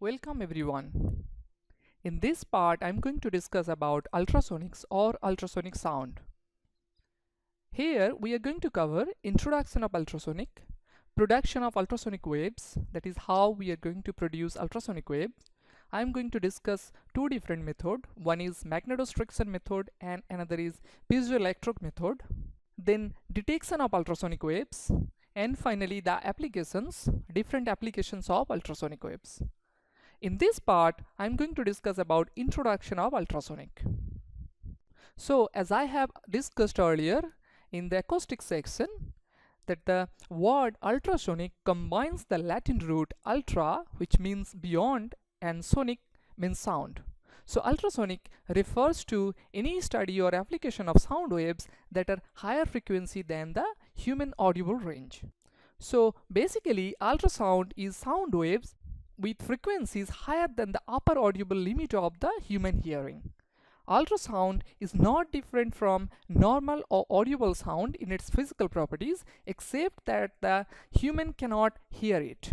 Welcome everyone. In this part, I'm going to discuss about ultrasonics or ultrasonic sound. Here we are going to cover introduction of ultrasonic, production of ultrasonic waves, that is how we are going to produce ultrasonic waves. I'm going to discuss two different methods. One is magnetostriction method and another is piezoelectric method. Then detection of ultrasonic waves, and finally the applications, different applications of ultrasonic waves. In this part, I'm going to discuss about introduction of ultrasonic. So as I have discussed earlier in the acoustic section, that the word ultrasonic combines the Latin root ultra, which means beyond, and sonic means sound. So ultrasonic refers to any study or application of sound waves that are higher frequency than the human audible range. So basically ultrasound is sound waves with frequencies higher than the upper audible limit of the human hearing. Ultrasound is not different from normal or audible sound in its physical properties, except that the human cannot hear it.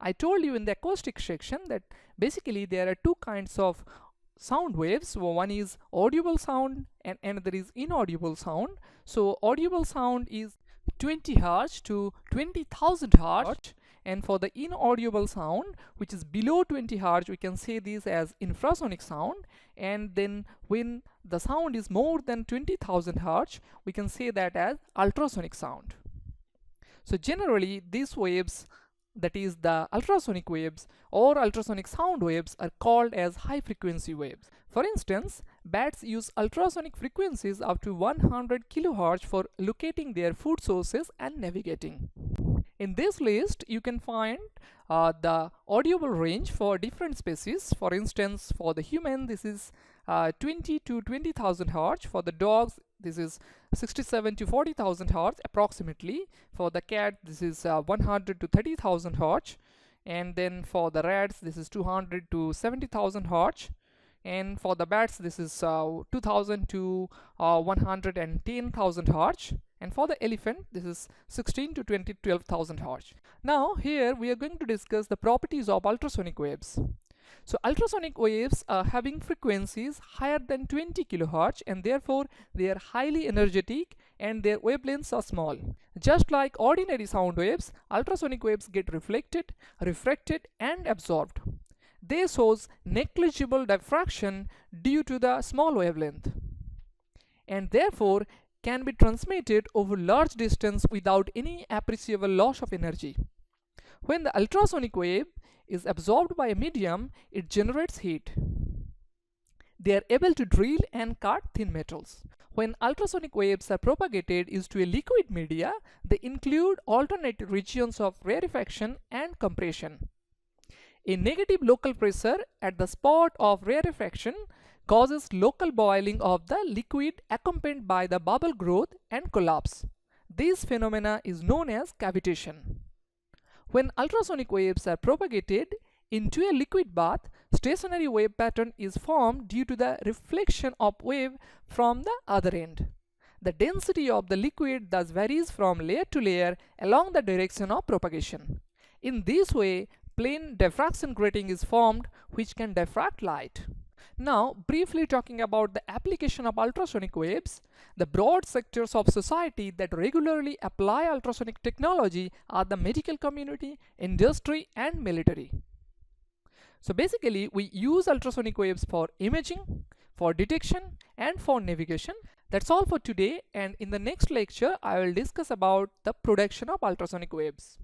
I told you in the acoustic section that basically there are two kinds of sound waves. So one is audible sound and another is inaudible sound. So audible sound is 20 Hz to 20,000 Hz, and for the inaudible sound, which is below 20 Hz, we can say this as infrasonic sound, and then when the sound is more than 20,000 Hz, we can say that as ultrasonic sound. So generally these waves, that is the ultrasonic waves or ultrasonic sound waves, are called as high frequency waves. For instance, bats use ultrasonic frequencies up to 100 kHz for locating their food sources and navigating. In this list, you can find the audible range for different species. For instance, for the human, this is 20 to 20,000 Hz. For the dogs, this is 67 to 40,000 Hz approximately. For the cat, this is 100 to 30,000 Hz. And then for the rats, this is 200 to 70,000 Hz. And for the bats, this is 2,000 to 110,000 Hz. And for the elephant, this is 16 to 12,000 Hz. Now here we are going to discuss the properties of ultrasonic waves. So ultrasonic waves are having frequencies higher than 20 kHz, and therefore they are highly energetic and their wavelengths are small. Just like ordinary sound waves, ultrasonic waves get reflected, refracted and absorbed. They shows negligible diffraction due to the small wavelength, and therefore can be transmitted over large distance without any appreciable loss of energy. When the ultrasonic wave is absorbed by a medium, it generates heat. They are able to drill and cut thin metals. When ultrasonic waves are propagated into a liquid media, they include alternate regions of rarefaction and compression. A negative local pressure at the spot of rarefaction causes local boiling of the liquid accompanied by the bubble growth and collapse. This phenomena is known as cavitation. When ultrasonic waves are propagated into a liquid bath, stationary wave pattern is formed due to the reflection of wave from the other end. The density of the liquid thus varies from layer to layer along the direction of propagation. In this way, plane diffraction grating is formed which can diffract light. Now, briefly talking about the application of ultrasonic waves, the broad sectors of society that regularly apply ultrasonic technology are the medical community, industry and military. So basically, we use ultrasonic waves for imaging, for detection and for navigation. That's all for today, and in the next lecture, I will discuss about the production of ultrasonic waves.